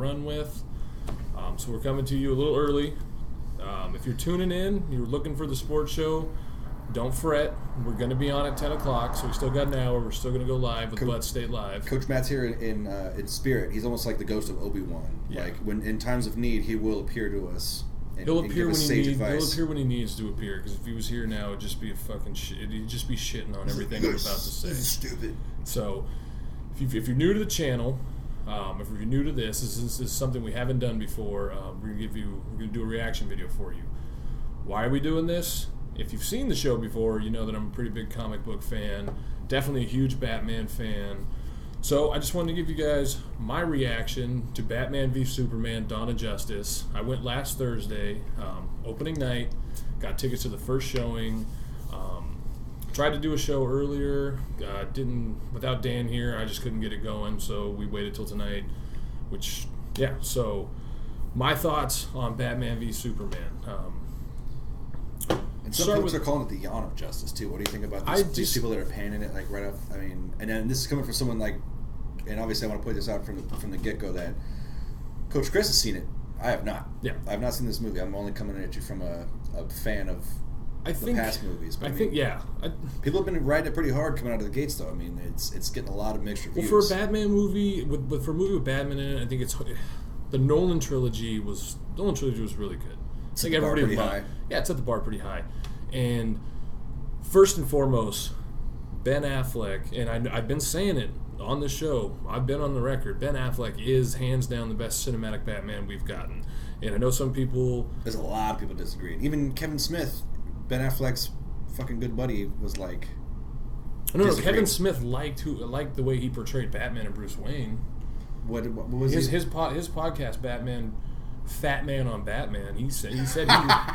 run with. So we're coming to you a little early. If you're tuning in, you're looking for the sports show, don't fret. We're going to be on at 10 o'clock, so we still got an hour. We're still going to go live with Butt State Live. Coach Matt's here in spirit. He's almost like the ghost of Obi-Wan. Yeah. Like, when in times of need, he will appear to us. He'll appear when he needs to appear. Because if he was here now, it'd just be a fucking shit. He'd just be shitting on everything I'm about to say. This is stupid. So, if you're new to the channel, if you're new to this is something we haven't done before. We're gonna do a reaction video for you. Why are we doing this? If you've seen the show before, you know that I'm a pretty big comic book fan. Definitely a huge Batman fan. So I just wanted to give you guys my reaction to Batman v Superman: Dawn of Justice. I went last Thursday, opening night, got tickets to the first showing. Tried to do a show earlier, without Dan here, I just couldn't get it going, so we waited till tonight, so my thoughts on Batman v Superman. And some folks are calling it the yawn of justice, too. What do you think about these people that are panning it, like, right off? I mean, and then this is coming from someone like, and obviously I want to point this out from the get-go, that Coach Chris has seen it. I have not. Yeah. I have not seen this movie. I'm only coming at you from a fan of the past movies. But people have been riding it pretty hard coming out of the gates, though. I mean, it's getting a lot of mixed reviews. Well, for a Batman movie, for a movie with Batman in it, I think the Nolan trilogy was really good. It's set the bar pretty high. Yeah, it set the bar pretty high. And first and foremost, Ben Affleck, and I've been saying it on the show, I've been on the record, Ben Affleck is hands down the best cinematic Batman we've gotten. And I know some people... There's a lot of people disagreeing. Even Kevin Smith, Ben Affleck's fucking good buddy, was like... No, Kevin Smith liked the way he portrayed Batman and Bruce Wayne. What was his podcast, Batman... Fat Man on Batman. He said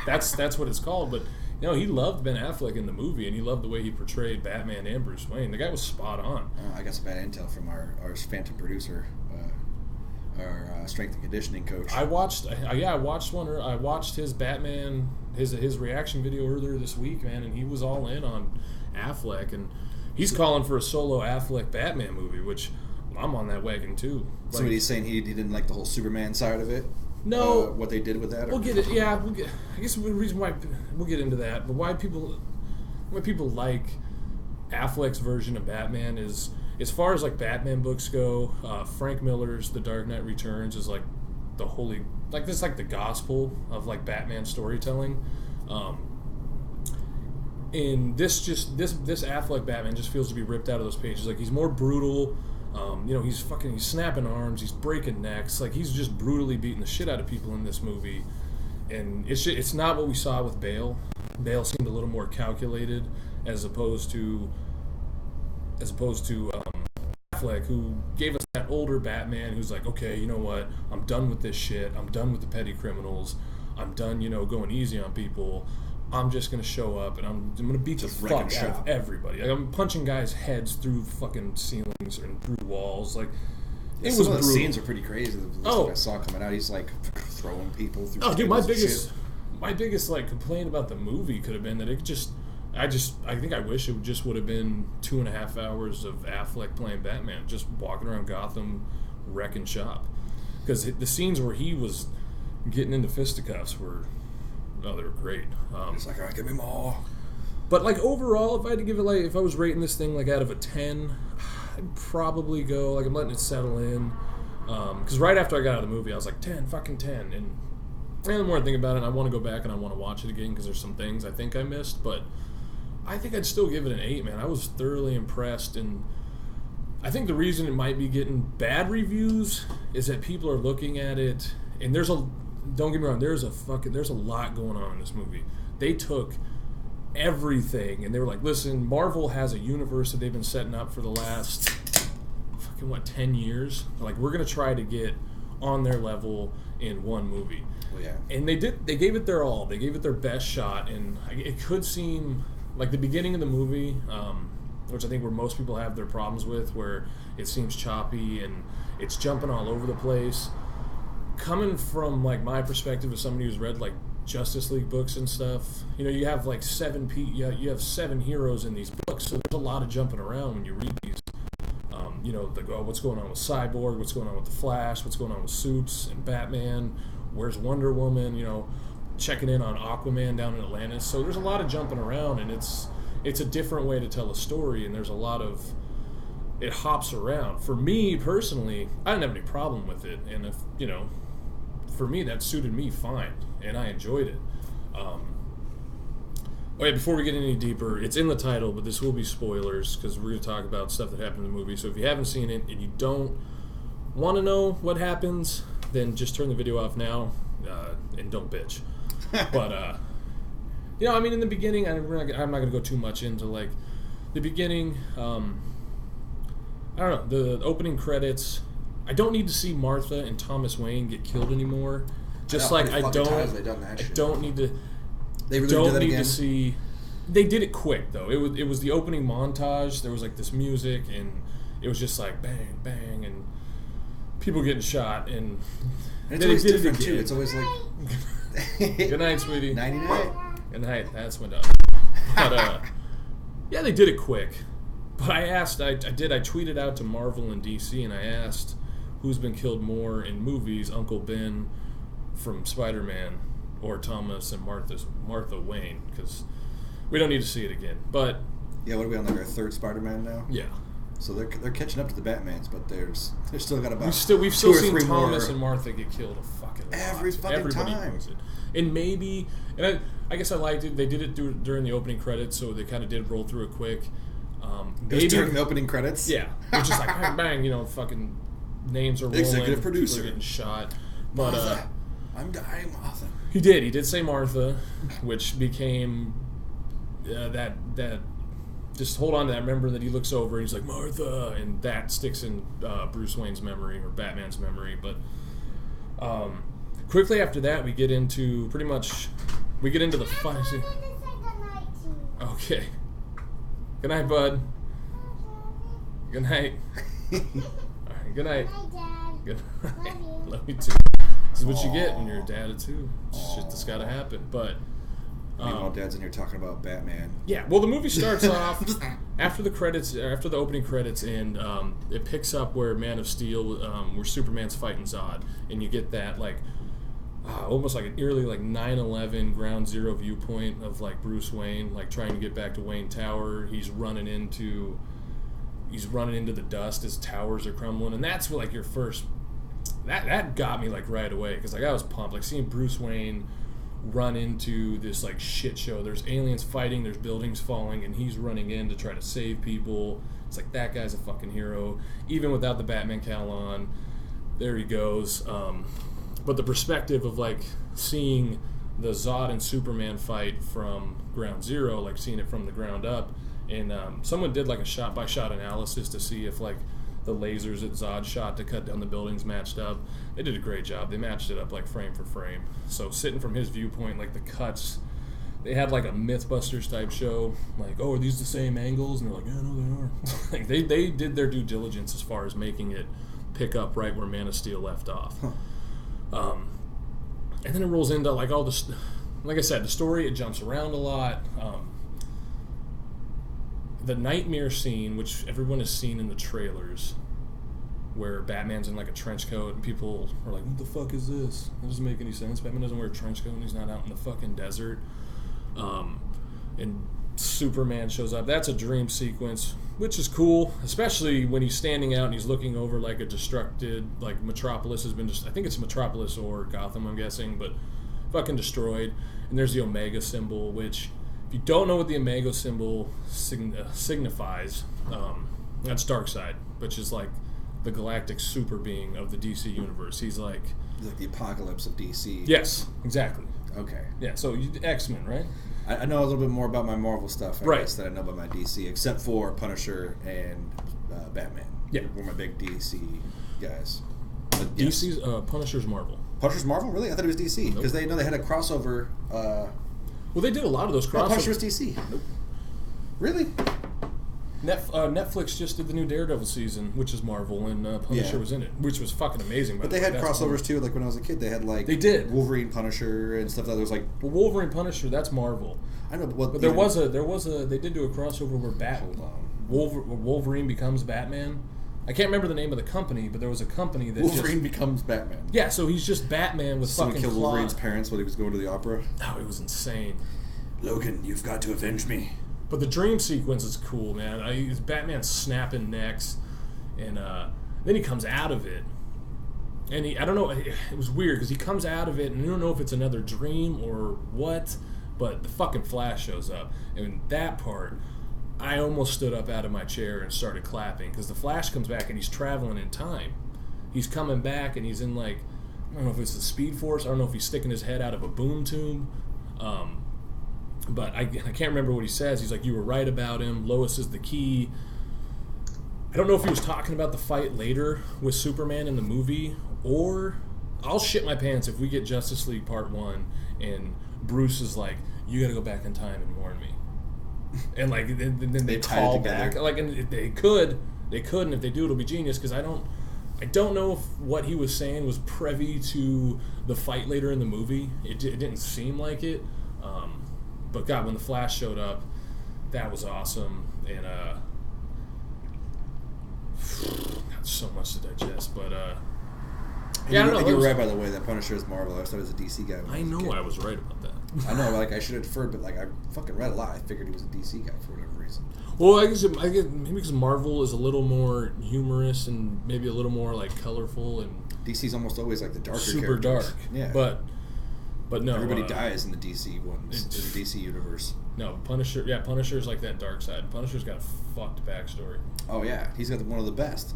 that's what it's called. But he loved Ben Affleck in the movie, and he loved the way he portrayed Batman and Bruce Wayne. The guy was spot on. I got some bad intel from our phantom producer, our strength and conditioning coach. I watched his Batman his reaction video earlier this week, man, and he was all in on Affleck, and he's calling for a solo Affleck Batman movie, which I'm on that wagon too. So he's saying he didn't like the whole Superman side of it. No, what they did with that. We'll get it. Yeah, I guess the reason why we'll get into that, but why people like Affleck's version of Batman is, as far as like Batman books go, Frank Miller's The Dark Knight Returns is like the holy, like this, like the gospel of like Batman storytelling. And this Affleck Batman just feels to be ripped out of those pages. Like, he's more brutal. He's snapping arms, he's breaking necks, like he's just brutally beating the shit out of people in this movie, and it's not what we saw with Bale. Bale seemed a little more calculated, as opposed to Affleck, who gave us that older Batman who's like, okay, you know what, I'm done with this shit, I'm done with the petty criminals, I'm done, going easy on people. I'm just going to show up and I'm going to beat the fuck out of everybody. Like, I'm punching guys' heads through fucking ceilings and through walls. Like, it was brutal. The scenes are pretty crazy. I saw coming out, he's like throwing people through. Oh, dude, my biggest like complaint about the movie could have been that I think I wish it just would have been 2.5 hours of Affleck playing Batman, just walking around Gotham wrecking shop. Because the scenes where he was getting into fisticuffs were... Oh, they were great. It's like, all right, give me more. But like overall, if I had to give it, like, if I was rating this thing like out of a 10, I'd probably go, like, I'm letting it settle in. Because right after I got out of the movie, I was like, 10, fucking 10. And the more I think about it, I want to go back and I want to watch it again because there's some things I think I missed. But I think I'd still give it an 8, man. I was thoroughly impressed. And I think the reason it might be getting bad reviews is that people are looking at it, and don't get me wrong, there's a lot going on in this movie. They took everything and they were like, listen, Marvel has a universe that they've been setting up for the last 10 years. Like, we're gonna try to get on their level in one movie. Well, yeah. And they gave it their all. They gave it their best shot, and it could seem like the beginning of the movie, which I think where most people have their problems with, where it seems choppy and it's jumping all over the place. Coming from like my perspective as somebody who's read like Justice League books and stuff, you have like you have 7 heroes in these books, so there's a lot of jumping around when you read these. you know, what's going on with Cyborg, what's going on with the Flash, what's going on with Supes and Batman, where's Wonder Woman, you know, checking in on Aquaman down in Atlantis. So there's a lot of jumping around, and it's a different way to tell a story, and there's a lot of, it hops around. For me personally, I didn't have any problem with it, and if, you know, for me that suited me fine, and I enjoyed it. Okay, before we get any deeper, it's in the title, but this will be spoilers because we're going to talk about stuff that happened in the movie. So if you haven't seen it and you don't want to know what happens, then just turn the video off now and don't bitch. But, you know, I mean, in the beginning, I'm not going to go too much into, like, the beginning. I don't know, the opening credits. I don't need to see Martha and Thomas Wayne get killed anymore. Just like I don't need to... They really don't need again? to see. They did it quick though. It was the opening montage. There was like this music, and it was just like bang, bang, and people getting shot. And it's always different too. It's always like. Good night, sweetie. 99. Good night. That's my dog. But yeah, they did it quick. But I asked. I tweeted out to Marvel and DC, and I asked who's been killed more in movies, Uncle Ben from Spider-Man, or Thomas and Martha Wayne, because we don't need to see it again. But yeah, what are we on, like our third Spider-Man now? Yeah. So they're catching up to the Batmans, but there's still got about we've still seen Thomas and Martha get killed a fucking lot. Everybody time. Knows it. And maybe, and I guess I liked it. They did it during the opening credits, so they kind of did roll through it quick. Maybe during the opening credits. Yeah, it was just like bang, bang, you know, fucking names are rolling. Executive producer people are getting shot. But Martha, I'm dying, Martha. He did say Martha, which became that just hold on to that. Remember that he looks over and he's like Martha, and that sticks in Bruce Wayne's memory or Batman's memory. But quickly after that, we get into the fun. Okay. Good night, bud. Good night. All right. Good night. Good night. Love you too. This is what you get when you're a dad of two. Shit that's got to happen. But meanwhile, Dad's in here talking about Batman. Yeah. Well, the movie starts off after the opening credits, and it picks up where Man of Steel, where Superman's fighting Zod, and you get that like almost like an eerily like 9/11 Ground Zero viewpoint of like Bruce Wayne like trying to get back to Wayne Tower. He's running into the dust as towers are crumbling, and that's like your first. That got me like right away because like I was pumped, like seeing Bruce Wayne run into this like shit show. There's aliens fighting, there's buildings falling, and he's running in to try to save people. It's like that guy's a fucking hero, even without the Batman cowl on. There he goes. But the perspective of like seeing the Zod and Superman fight from Ground Zero, like seeing it from the ground up, and someone did like a shot-by-shot analysis to see if like the lasers that Zod shot to cut down the buildings matched up. They did a great job. They matched it up like frame for frame. So sitting from his viewpoint, like the cuts, they had like a Mythbusters type show. Like, oh, are these the same angles? And they're like, yeah, no, they are. Like they did their due diligence as far as making it pick up right where Man of Steel left off. And then it rolls into like all this. Like I said, the story, it jumps around a lot. The nightmare scene, which everyone has seen in the trailers, where Batman's in like a trench coat and people are like, what the fuck is this? That doesn't make any sense. Batman doesn't wear a trench coat and he's not out in the fucking desert. And Superman shows up. That's a dream sequence, which is cool, especially when he's standing out and he's looking over like a destructed, like Metropolis has been just, I think it's Metropolis or Gotham, I'm guessing, but fucking destroyed. And there's the Omega symbol, which, if you don't know what the Omega symbol signifies, that's Darkseid, which is like the galactic super being of the DC universe. He's like the apocalypse of DC. Yes, exactly. Okay. Yeah, so X-Men, right? I know a little bit more about my Marvel stuff, I right, guess, than I know about my DC, except for Punisher and Batman. Yeah. We're my big DC guys. But DC's Punisher's Marvel. Punisher's Marvel? Really? I thought it was DC. Because they had a crossover. Well, they did a lot of those crossovers. Punisher was DC. Nope. Really? Netflix just did the new Daredevil season, which is Marvel, and Punisher was in it, which was fucking amazing. But they had crossovers too. Like when I was a kid, they had like they did Wolverine, Punisher, and stuff. That was like Wolverine, Punisher. That's Marvel. I know, but there was a. They did do a crossover where Wolverine becomes Batman, I can't remember the name of the company, but there was a company that Wolverine becomes Batman. Yeah, so he's just Batman with Someone fucking killed Wolverine's parents while he was going to the opera. Oh, it was insane. Logan, you've got to avenge me. But the dream sequence is cool, man. Batman snapping necks, and then he comes out of it. And I don't know, it was weird, because he comes out of it, and you don't know if it's another dream or what, but the fucking Flash shows up. And that part, I almost stood up out of my chair and started clapping, because the Flash comes back and he's traveling in time. He's coming back and he's in, like, I don't know if it's the Speed Force, I don't know if he's sticking his head out of a boom tube, but I can't remember what he says. He's like, you were right about him, Lois is the key. I don't know if he was talking about the fight later with Superman in the movie, or I'll shit my pants if we get Justice League Part 1 and Bruce is like, you gotta go back in time and warn me. And like then they call back, like, and if they could, and if they do, it'll be genius, because I don't know if what he was saying was privy to the fight later in the movie. It didn't seem like it, but God, when the Flash showed up, that was awesome, and got so much to digest, but yeah, I don't know. You were right, by the way. That Punisher is Marvel. I thought he was a DC guy. I know I was right about that. I know, like, I should have deferred, but like I fucking read a lot. I figured he was a DC guy for whatever reason. Well, I guess maybe because Marvel is a little more humorous and maybe a little more like colorful, and DC's almost always like the darker, super characters. Dark. Yeah, but no, everybody dies in the DC ones, in the DC universe. No, Punisher's like that dark side. Punisher's got a fucked backstory. Oh yeah, he's got one of the best.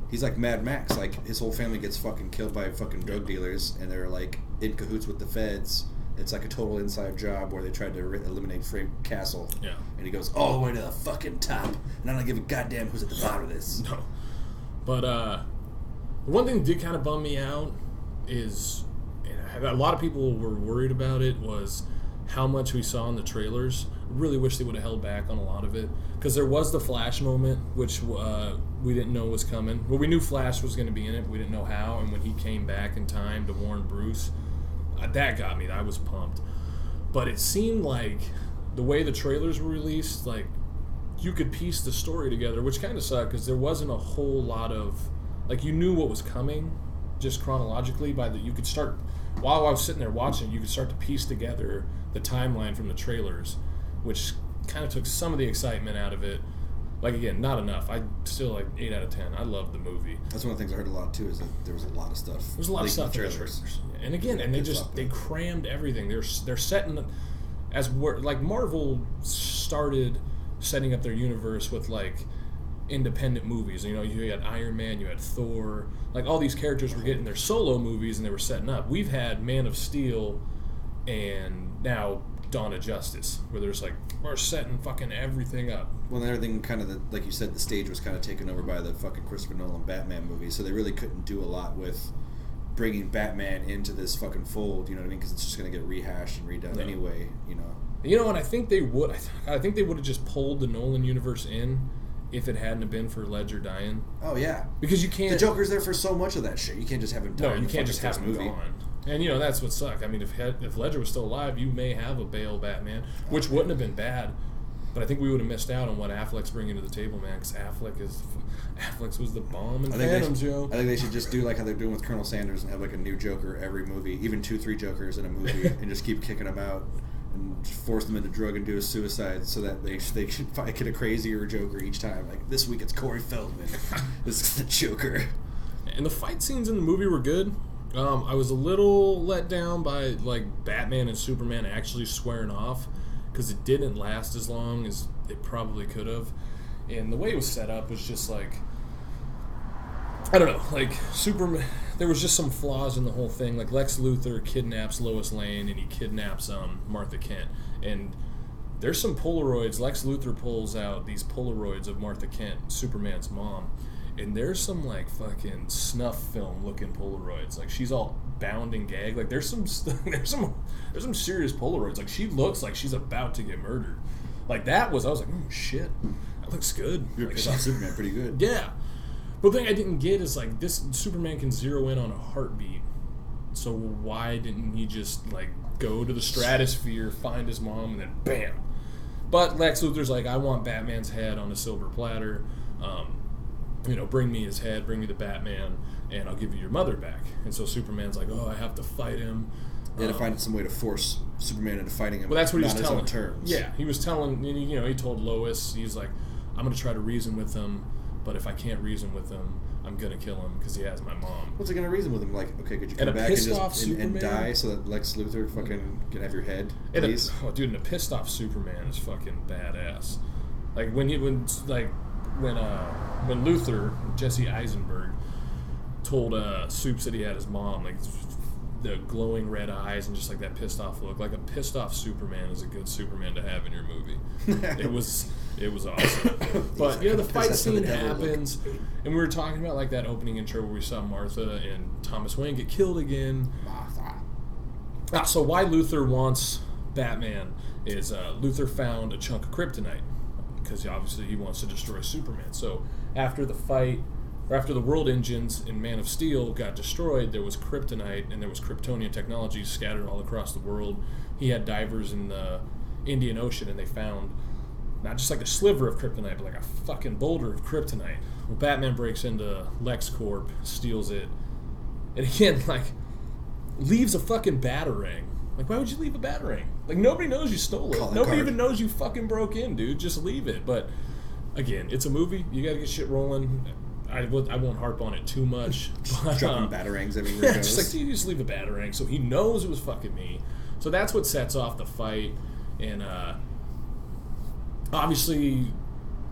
He's like Mad Max. Like, his whole family gets fucking killed by fucking drug dealers, and they're like in cahoots with the feds. It's like a total inside job where they tried to eliminate Frank Castle. Yeah. And he goes all the way to the fucking top, and I don't give a goddamn who's at the bottom of this. No. But one thing that did kind of bum me out is, and a lot of people were worried about it, was how much we saw in the trailers. Really wish they would have held back on a lot of it, because there was the Flash moment, which we didn't know was coming. Well, we knew Flash was going to be in it, but we didn't know how. And when he came back in time to warn Bruce, that got me. I was pumped. But it seemed like the way the trailers were released, like, you could piece the story together, which kind of sucked, because there wasn't a whole lot of, like, you knew what was coming just chronologically. You could start, while I was sitting there watching, you could start to piece together the timeline from the trailers, which kind of took some of the excitement out of it. Like, again, not enough. I still, like, 8 out of 10. I love the movie. That's one of the things I heard a lot too, is that there was a lot of stuff. There's a lot of stuff in the trailers. And again, they crammed everything. They're setting, like, Marvel started setting up their universe with, like, independent movies. You know, you had Iron Man, you had Thor, like, all these characters were getting their solo movies and they were setting up. We've had Man of Steel and now Dawn of Justice, where there's like, we're setting fucking everything up. Well, and everything kind of, like you said, the stage was kind of taken over by the fucking Christopher Nolan Batman movie, so they really couldn't do a lot with bringing Batman into this fucking fold, you know what I mean? Because it's just going to get rehashed and redone anyway, you know. You know, and I think they would. I think they would have just pulled the Nolan universe in if it hadn't have been for Ledger dying. Oh yeah, because you can't. The Joker's there for so much of that shit. You can't just have him die. No, you can't just have him gone. And you know that's what sucked. I mean, if Ledger was still alive, you may have a Bale Batman, which wouldn't have been bad. But I think we would have missed out on what Affleck's bringing to the table, man. Because Affleck was the bomb in Phantom, Joe. I think they should just do like how they're doing with Colonel Sanders and have like a new Joker every movie, even 2-3 Jokers in a movie, and just keep kicking them out and force them into drug-induced suicide so that they should get a crazier Joker each time. Like, this week it's Corey Feldman. This is the Joker. And the fight scenes in the movie were good. I was a little let down by like Batman and Superman actually squaring off, because it didn't last as long as it probably could have. And the way it was set up was just like, I don't know, like Superman, there was just some flaws in the whole thing. Like Lex Luthor kidnaps Lois Lane and he kidnaps Martha Kent. And there's some Polaroids. Lex Luthor pulls out these Polaroids of Martha Kent, Superman's mom. And there's some like fucking snuff film looking Polaroids. Like she's all bound and gagged. Like there's some serious Polaroids. Like she looks like she's about to get murdered. Like I was like, oh shit, that looks good. You're like, saw Superman pretty good. Yeah. But the thing I didn't get is like this Superman can zero in on a heartbeat. So why didn't he just like go to the stratosphere, find his mom, and then bam? But Lex Luthor's like, I want Batman's head on a silver platter. bring me his head, bring me the Batman, and I'll give you your mother back. And so Superman's like, oh, I have to fight him. They had to find some way to force Superman into fighting him. Well, that's what he was telling. On his own terms. Yeah, he was telling. He told Lois, he's like, I'm going to try to reason with him, but if I can't reason with him, I'm going to kill him because he has my mom. What's he going to reason with him? Like, okay, could you come back and die so that Lex Luthor fucking can have your head, please? And a pissed off Superman is fucking badass. Like when Luthor, Jesse Eisenberg, told Supes that he had his mom, like the glowing red eyes and just like that pissed off look, like a pissed off Superman is a good Superman to have in your movie. It was awesome. But the fight scene happens, and we were talking about like that opening intro where we saw Martha and Thomas Wayne get killed again. So why Luthor wants Batman is Luthor found a chunk of kryptonite because obviously he wants to destroy Superman. So after the fight, or after the world engines in Man of Steel got destroyed, there was kryptonite and there was Kryptonian technology scattered all across the world. He had divers in the Indian Ocean, and they found not just like a sliver of kryptonite, but like a fucking boulder of kryptonite. Well, Batman breaks into LexCorp, steals it, and again, like, leaves a fucking Batarang. Like, why would you leave a Batarang? Like, nobody knows you stole it. Nobody even knows you fucking broke in, dude. Just leave it. But again, it's a movie. You gotta get shit rolling. I won't harp on it too much. Dropping Batarangs everywhere. Yeah, just like, you just leave a Batarang. So he knows it was fucking me. So that's what sets off the fight. And obviously,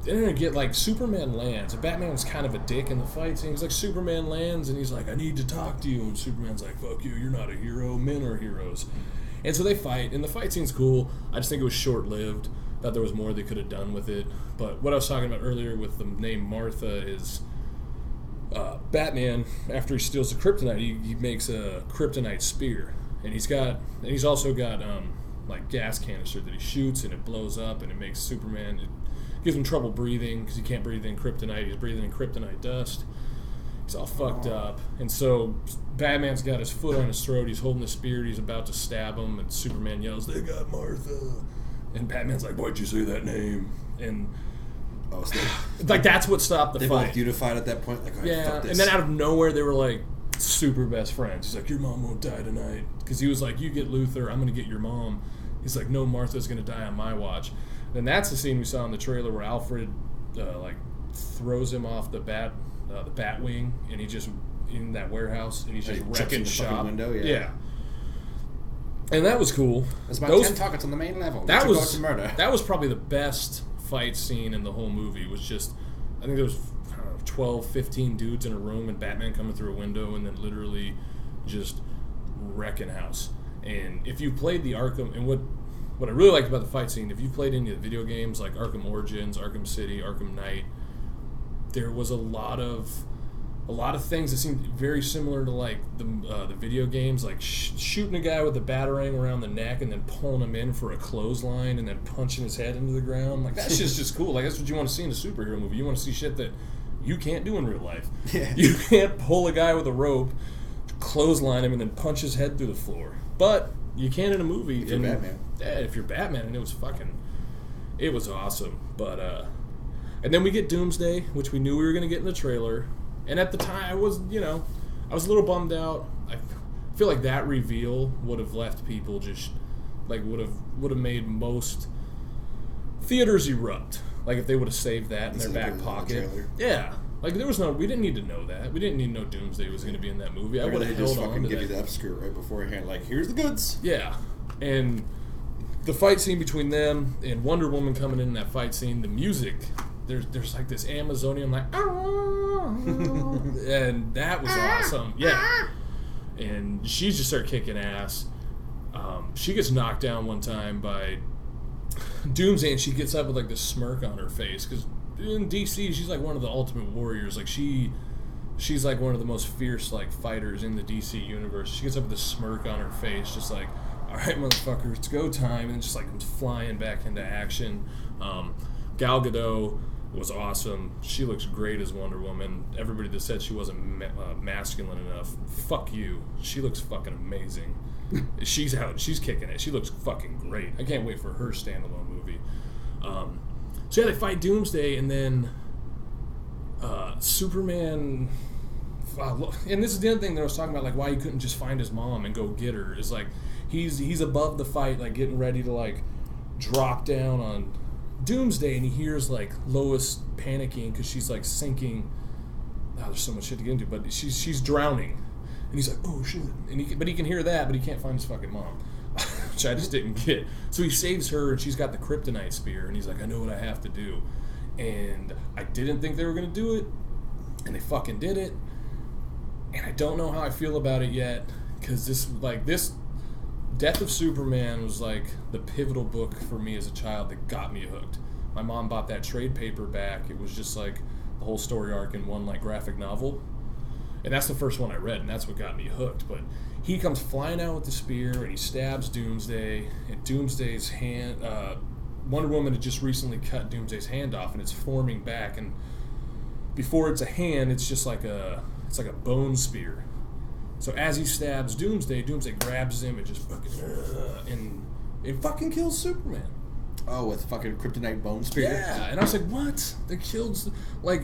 they're gonna get like Superman lands. And Batman was kind of a dick in the fight scene. He's like, Superman lands, and he's like, I need to talk to you. And Superman's like, fuck you, you're not a hero. Men are heroes. And so they fight, and the fight scene's cool. I just think it was short-lived. Thought there was more they could have done with it. But what I was talking about earlier with the name Martha is Batman, after he steals the kryptonite, he makes a kryptonite spear. And he's also got like gas canister that he shoots, and it blows up, and it makes Superman, it gives him trouble breathing because he can't breathe in kryptonite. He's breathing in kryptonite dust. He's all fucked up. And so Batman's got his foot on his throat. He's holding the spear. He's about to stab him, and Superman yells, "They got Martha." And Batman's like, "Why'd you say that name?" And like, that's what stopped the fight. They both unified at that point. Like, oh, yeah, fuck this. And then out of nowhere, they were like super best friends. He's like, "Your mom won't die tonight," because he was like, "You get Luthor, I'm gonna get your mom." He's like, "No, Martha's gonna die on my watch." And that's the scene we saw in the trailer where Alfred like throws him off the Batwing, and he just in that warehouse, and he's just wrecking the shop window. Yeah. And that was cool. There's about 10 targets on the main level. That was probably the best fight scene in the whole movie. Was just, I think there was 12, 15 dudes in a room, and Batman coming through a window, and then literally just wrecking house. And if you played the Arkham, and what I really liked about the fight scene, if you played any of the video games like Arkham Origins, Arkham City, Arkham Knight, there was a lot of things that seemed very similar to like the video games, like shooting a guy with a Batarang around the neck and then pulling him in for a clothesline and then punching his head into the ground. Like, that's just cool. Like, that's what you want to see in a superhero movie. You want to see shit that you can't do in real life. Yeah. You can't pull a guy with a rope, clothesline him, and then punch his head through the floor. But you can in a movie. If you're Batman. Yeah, if you're Batman, and it was awesome. But and then we get Doomsday, which we knew we were going to get in the trailer. And at the time, I was a little bummed out. I feel like that reveal would have left people just like would have made most theaters erupt. Like, if they would have saved that in their back pocket. Yeah. Like, we didn't need to know that. We didn't need to know Doomsday was going to be in that movie. I would have held on to that. Give you the upskirt right beforehand. Like, here's the goods. Yeah. And the fight scene between them and Wonder Woman coming in that fight scene, the music, there's like this Amazonian, like, and that was awesome. Yeah. And she just started kicking ass. She gets knocked down one time by Doomsday, and she gets up with like this smirk on her face, because in DC she's like one of the ultimate warriors. Like, she's like one of the most fierce like fighters in the DC universe. She gets up with this smirk on her face, just like, all right, motherfucker, it's go time, and just like comes flying back into action. Gal Gadot was awesome. She looks great as Wonder Woman. Everybody that said she wasn't masculine enough, fuck you. She looks fucking amazing. She's kicking it. She looks fucking great. I can't wait for her standalone movie. So yeah, they fight Doomsday, and then Superman. And this is the other thing that I was talking about, like why he couldn't just find his mom and go get her. Is like he's above the fight, like getting ready to like drop down on Doomsday, and he hears like Lois panicking because she's like sinking. Now there's so much shit to get into, but she's drowning, and he's like, oh shit, and he can hear that, but he can't find his fucking mom, which I just didn't get. So he saves her, and she's got the kryptonite spear, and he's like, I know what I have to do, and I didn't think they were gonna do it, and they fucking did it. And I don't know how I feel about it yet, because this Death of Superman was like the pivotal book for me as a child that got me hooked. My mom bought that trade paperback. It was just like the whole story arc in one like graphic novel, and that's the first one I read, and that's what got me hooked. But he comes flying out with the spear, and he stabs Doomsday, and Doomsday's hand. Wonder Woman had just recently cut Doomsday's hand off, and it's forming back, and before it's a hand, it's just like a bone spear. So as he stabs Doomsday, Doomsday grabs him and just fucking and it fucking kills Superman. Oh, with fucking kryptonite bone spear. Yeah, and I was like, what? They killed like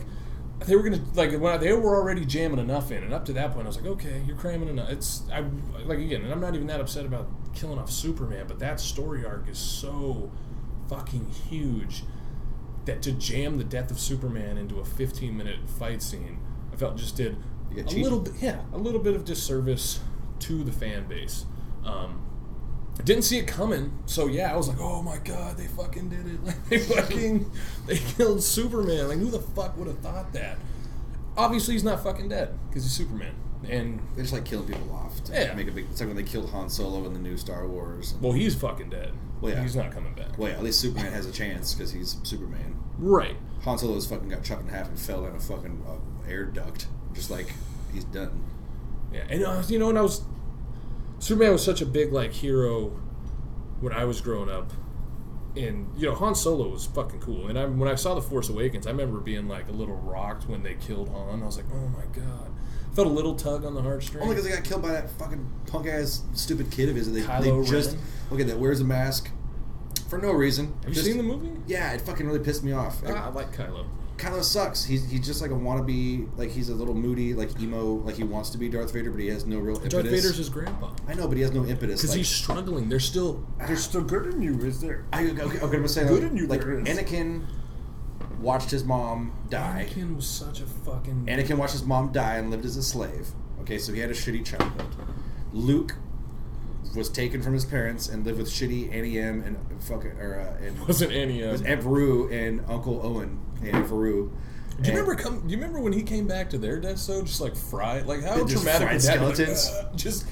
they were gonna like when they were already jamming enough in, and up to that point I was like, okay, you're cramming enough. And I'm not even that upset about killing off Superman, but that story arc is so fucking huge that to jam the Death of Superman into a 15-minute fight scene, I felt just did a little bit of disservice to the fan base. I didn't see it coming, so yeah, I was like, oh my god, they fucking did it. Like they killed Superman. Like who the fuck would have thought that? Obviously he's not fucking dead because he's Superman. And they just like killing people off to make a big. It's like when they killed Han Solo in the new Star Wars. Well, he's fucking dead. Well, yeah. He's not coming back. Well, yeah, at least Superman has a chance because he's Superman. Right. Han Solo's fucking got chopped in half and fell down a fucking air duct. Just like he's done. Yeah, and Superman was such a big like hero when I was growing up, and Han Solo was fucking cool. And when I saw The Force Awakens, I remember being like a little rocked when they killed Han. I was like, oh my god. Felt a little tug on the heartstrings. Only because they got killed by that fucking punk ass stupid kid of his. Kylo Ren. Look at that, wears a mask for no reason. Have you seen the movie? Yeah, it fucking really pissed me off. I like Kylo. Kylo sucks. He's just like a wannabe, like he's a little moody, like emo, like he wants to be Darth Vader, but he has no real impetus. Darth Vader's his grandpa. I know, but he has no impetus. Because he's struggling. There's still good in you, is there? I'm gonna say good in you. Like Anakin watched his mom die. Anakin was such a fucking. Anakin watched his mom die and lived as a slave. Okay, so he had a shitty childhood. Luke was taken from his parents and lived with shitty Annie M and it wasn't Annie M. It was Aunt Veru and Uncle Owen and Veru. Do you remember when he came back to their death? So just like fried, like how traumatic was that? Skeletons. Just.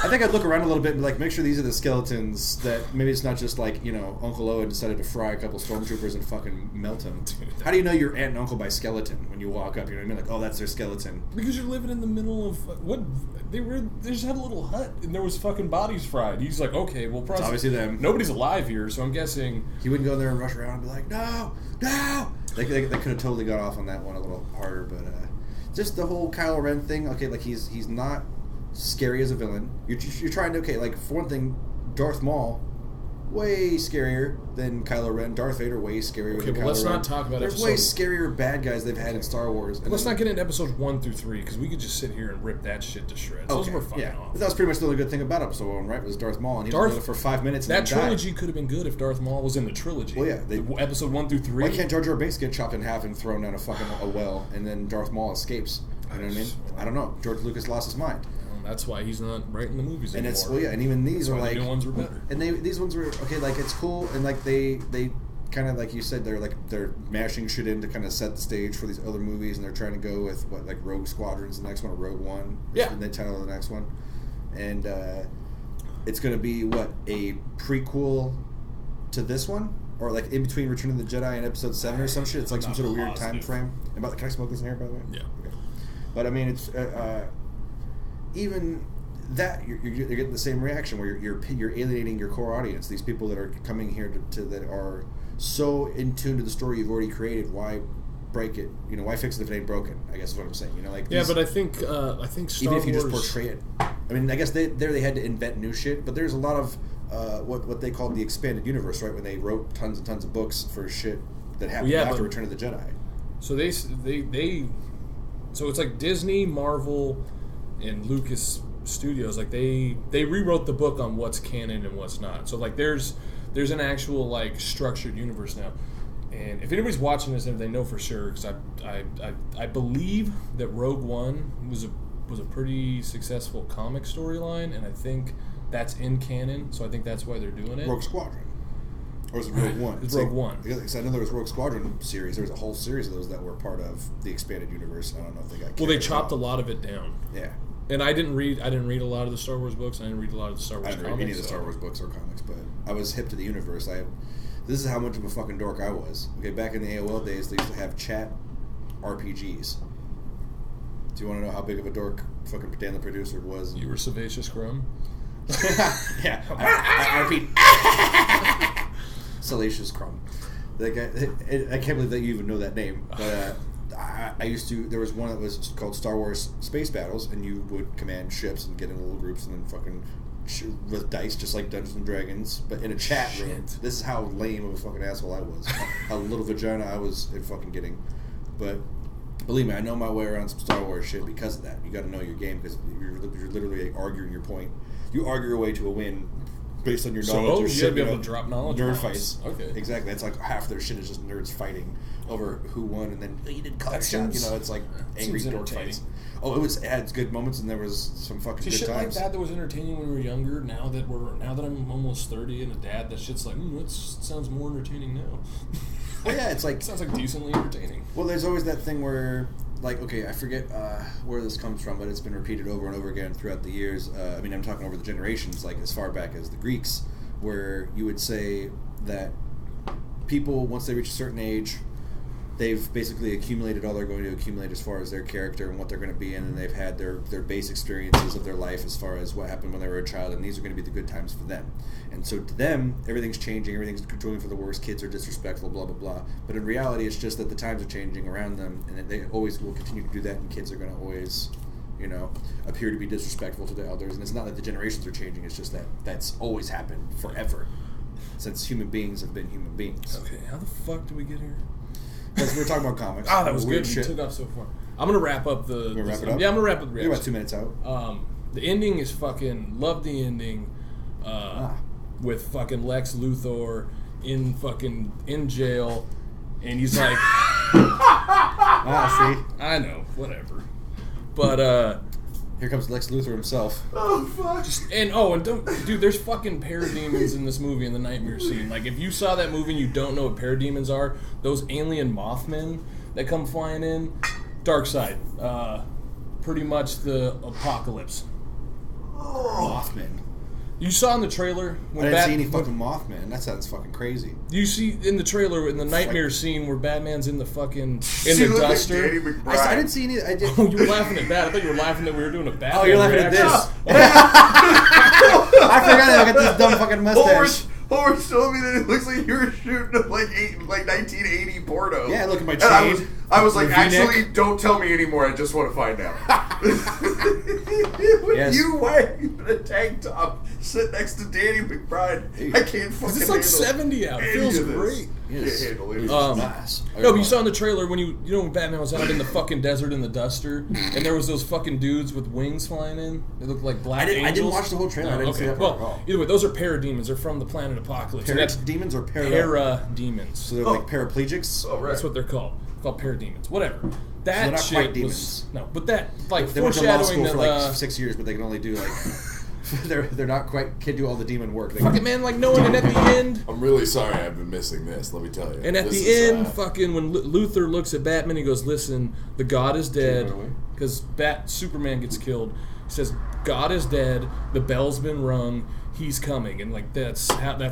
I think I'd look around a little bit and like make sure these are the skeletons that maybe it's not just like Uncle Owen decided to fry a couple stormtroopers and fucking melt them. How do you know your aunt and uncle by skeleton when you walk up? You know what I mean? Like, oh, that's their skeleton. Because you're living in the middle of what they just had a little hut and there was fucking bodies fried. He's like, okay, well, probably it's obviously them. Nobody's alive here, so I'm guessing he wouldn't go in there and rush around and be like, no. They could have totally got off on that one a little harder, but just the whole Kylo Ren thing. Okay, like he's not scary as a villain. You're trying to like for one thing, Darth Maul way scarier than Kylo Ren. Darth Vader way scarier than Kylo Ren. Let's not talk about There's way scarier bad guys they've had in Star Wars. Let's not get into episodes 1 through 3 because we could just sit here and rip that shit to shreds. Those were fucking awful. But that was pretty much the only good thing about episode 1, right? Was Darth Maul, and he was in it for 5 minutes. That trilogy could have been good if Darth Maul was in the trilogy. Well, yeah, episode 1 through 3. Why can't Jar Jar Binks get chopped in half and thrown down a well, and then Darth Maul escapes? You know what I mean? I don't know. George Lucas lost his mind. That's why he's not writing the movies anymore. And even these are like the new ones were better. And these ones were okay. Like it's cool, and like they kind of like you said, they're mashing shit in to kind of set the stage for these other movies, and they're trying to go with like Rogue Squadron's the next one, or Rogue One. Yeah, the title of the next one, and it's going to be a prequel to this one, or like in between Return of the Jedi and Episode 7 or some shit. It's like some sort of weird time frame. Can I smoke this in here, by the way? Yeah. Okay. But I mean, it's. Even that you're getting the same reaction where you're alienating your core audience. These people that are coming here that are so in tune to the story you've already created. Why break it? Why fix it if it ain't broken? I guess is what I'm saying. But I think Star even if you Wars... just portray it. I mean, I guess they had to invent new shit. But there's a lot of what they called the expanded universe, right? When they wrote tons and tons of books for shit that happened after Return of the Jedi. So they so it's like Disney, Marvel, and Lucas Studios. Like they rewrote the book on what's canon and what's not. So like there's an actual like structured universe now. And if anybody's watching this, and they know for sure, because I believe that Rogue One was a pretty successful comic storyline, and I think that's in canon. So I think that's why they're doing it. Rogue Squadron. Or is it Rogue One? It's Rogue One. Because I know there was Rogue Squadron series. There was a whole series of those that were part of the expanded universe. I don't know if they got. Well, they chopped a lot of it down. Yeah. And I didn't read a lot of the Star Wars books. I didn't read a lot of the Star Wars comics. I didn't read any of the Star Wars books or comics, but I was hip to the universe. This is how much of a fucking dork I was. Okay, back in the AOL days, they used to have chat RPGs. Do you want to know how big of a dork fucking Dan the producer was? You were Sebaceous Crumb? Yeah. I repeat. Salacious Crumb. That guy, I can't believe that you even know that name. But I used to. There was one that was called Star Wars Space Battles, and you would command ships and get in little groups and then fucking shoot with dice, just like Dungeons and Dragons, but in a chat room. This is how lame of a fucking asshole I was. How little vagina I was fucking getting. But believe me, I know my way around some Star Wars shit because of that. You got to know your game because you're literally arguing your point. You argue your way to a win based on your knowledge of shit. You gotta be able to drop knowledge. Nerd fights. Okay. Exactly. That's like half their shit is just nerds fighting over who won, and then you did color shot. You know, it's like angry dork fights. Oh, it had good moments, and there was some fucking good shit times. Like that was entertaining when we were younger. Now that I'm almost 30 and a dad, that shit's like, that sounds more entertaining now. Well, yeah, it's like it sounds like decently entertaining. Well, there's always that thing where, like, okay, I forget where this comes from, but it's been repeated over and over again throughout the years. I mean, I'm talking over the generations, like as far back as the Greeks, where you would say that people, once they reach a certain age, they've basically accumulated all they're going to accumulate as far as their character and what they're going to be in, and they've had their base experiences of their life as far as what happened when they were a child, and these are going to be the good times for them. And so to them, everything's changing, everything's going for the worst, kids are disrespectful, blah, blah, blah. But in reality, it's just that the times are changing around them, and they always will continue to do that, and kids are going to always, appear to be disrespectful to the elders. And it's not that the generations are changing, it's just that that's always happened forever, since human beings have been human beings. Okay, how the fuck did we get here? Because we were talking about comics. Oh, that was good. You took off so far. I'm going to wrap up the... You wrap it up? Yeah, I'm going to wrap up the reaction. You're about 2 minutes out. The ending is fucking... Love the ending. With fucking Lex Luthor in jail. And he's like... see? I know. Whatever. But, here comes Lex Luthor himself. Oh, fuck. And don't... Dude, there's fucking parademons in this movie in the nightmare scene. Like, if you saw that movie and you don't know what parademons are, those alien Mothmen that come flying in, Darkseid. Pretty much the apocalypse. Mothman. You saw in the trailer when I didn't see any fucking Mothman. That sounds fucking crazy. You see in the trailer in the nightmare scene where Batman's in the fucking the duster. I didn't see any. Oh, you were laughing at that. I thought you were laughing that we were doing a Batman. Oh, you're laughing reaction. at this. I forgot to look at this dumb fucking mustache. Homer showed me that it looks like you were shooting a, like 1980 porno. Yeah, look at my chain. I was like, actually, don't tell me anymore. I just want to find out. When you wearing a tank top, sit next to Danny McBride, I can't fucking. It's like 70 out. It feels great. Yes. Can't handle it. Nice. No, but you saw in the trailer when when Batman was out in the fucking desert in the duster, and there was those fucking dudes with wings flying in. They looked like black angels. I didn't watch the whole trailer. I didn't see that part at all. Either way, those are parademons. They're from the planet Apocalypse. Parademons or parademons. So they're like paraplegics? Oh, right. That's what they're called. Called parademons. Whatever. That so they're not shit quite demons. Was, no, but that like they went to law school that, for like 6 years, but they can only do like they're not quite can't do all the demon work. Fuck it, man. Like no one. And at the end, I'm really sorry I've been missing this. Let me tell you. And at the end, fucking when Luthor looks at Batman, he goes, "Listen, the God is dead," because Superman gets killed. He says, "God is dead. The bell's been rung. He's coming," and like that's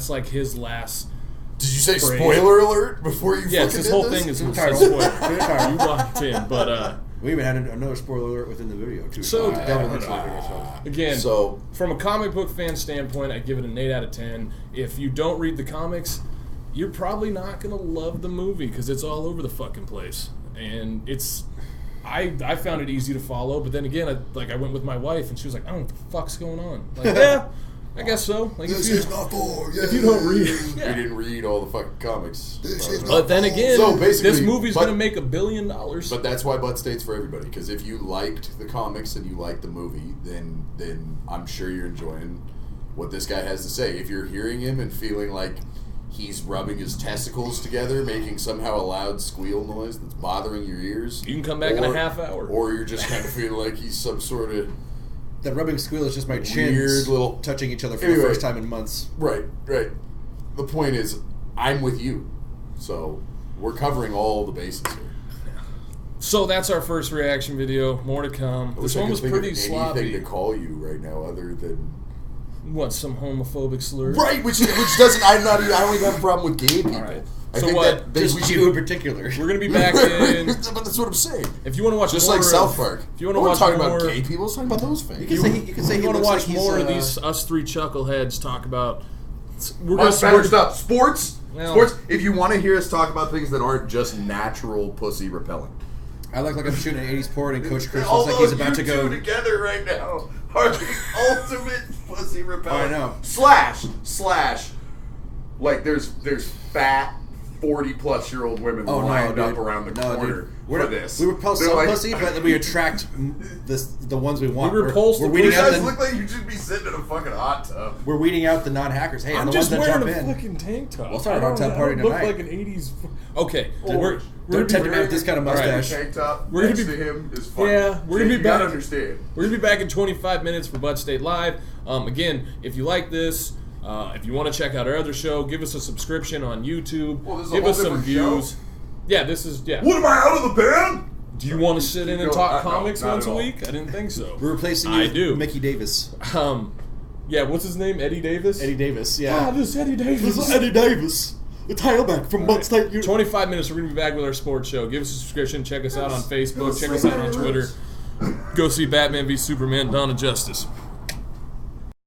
like his last. Did you say spoiler alert before you? Yes, this whole thing is spoiler. You walked in, but we even had another spoiler alert within the video too. So again, from a comic book fan standpoint, I give it an 8 out of 10. If you don't read the comics, you're probably not gonna love the movie because it's all over the fucking place, and it's. I found it easy to follow, but then again, I went with my wife, and she was like, "I don't know what the fuck's going on." Like, yeah. I guess so. Like This is not for you. if you don't read, We didn't read all the fucking comics. This is But then again, So basically, this movie's but- going to make $1 billion. But that's why Butt State's for everybody. Because if you liked the comics and you liked the movie, then I'm sure you're enjoying what this guy has to say. If you're hearing him and feeling like he's rubbing his testicles together, making somehow a loud squeal noise that's bothering your ears, You can come back in a half hour. Or you're just kind of feeling like he's some sort of That rubbing squeal is just my Weird chins little- touching each other for Anyway. the first time in months. right. The point is, I'm with you, so we're covering all the bases here. So that's our first reaction video. More to come. I This wish I one could was think of pretty anything sloppy. to call you right now other than What, some homophobic slur? right, which doesn't. I don't even have a problem with gay people. right. I So think what? that they, Just we you should. in particular. We're going to be back in... But that's what I'm saying. If you want to watch Just more like South of- Park. If you want We're to watch talking more... about gay people, let's talk about those things. You can say, you can say If he you want to looks watch like more he's, of these us three chuckleheads talk about... We're Much gonna- better stuff. Sports. Well- Sports. If you want to hear us talk about things that aren't just natural pussy repelling. I look like I'm shooting an 80s porn, and Coach Chris All looks like he's those about to you go. two together right now are the ultimate pussy repellent. I know. Slash. Like there's fat 40-plus-year-old women Oh, no, lined up dude. around the No, corner dude. for this. We repel They're some like, pussy, but then we attract the ones we want. We repulse we're the weeding You out guys the look like you should be sitting in a fucking hot tub. we're weeding out the non-hackers. Hey, I'm the just ones that wearing jump a in. fucking tank top. We'll start I a hot don't- tub party I don't look tonight. like an 80s... Okay. Orange. We're Don't gonna tempt be him out with this kind of mustache. Tank top We're gonna next be- to him is funny. Yeah, we're gonna be You gotta back. understand. We're going to be back in 25 minutes for Butt State Live. Again, if you like this, if you want to check out our other show, give us a subscription on YouTube. Well, this is a give whole us some different views. show. Yeah, this is... Yeah. What am I out of the band? Do you want to sit in and No, talk no, comics not once at a all. week? I didn't think so. We're replacing you I with do. Mickey Davis. Yeah, what's his name? Eddie Davis? Eddie Davis, yeah. Ah, this Eddie Davis. Eddie Davis, the tailback from Butt State. 25 minutes, we're going to be back with our sports show. Give us a subscription. Check us out on Facebook. Check us out on Twitter. Go see Batman v Superman, Dawn of Justice.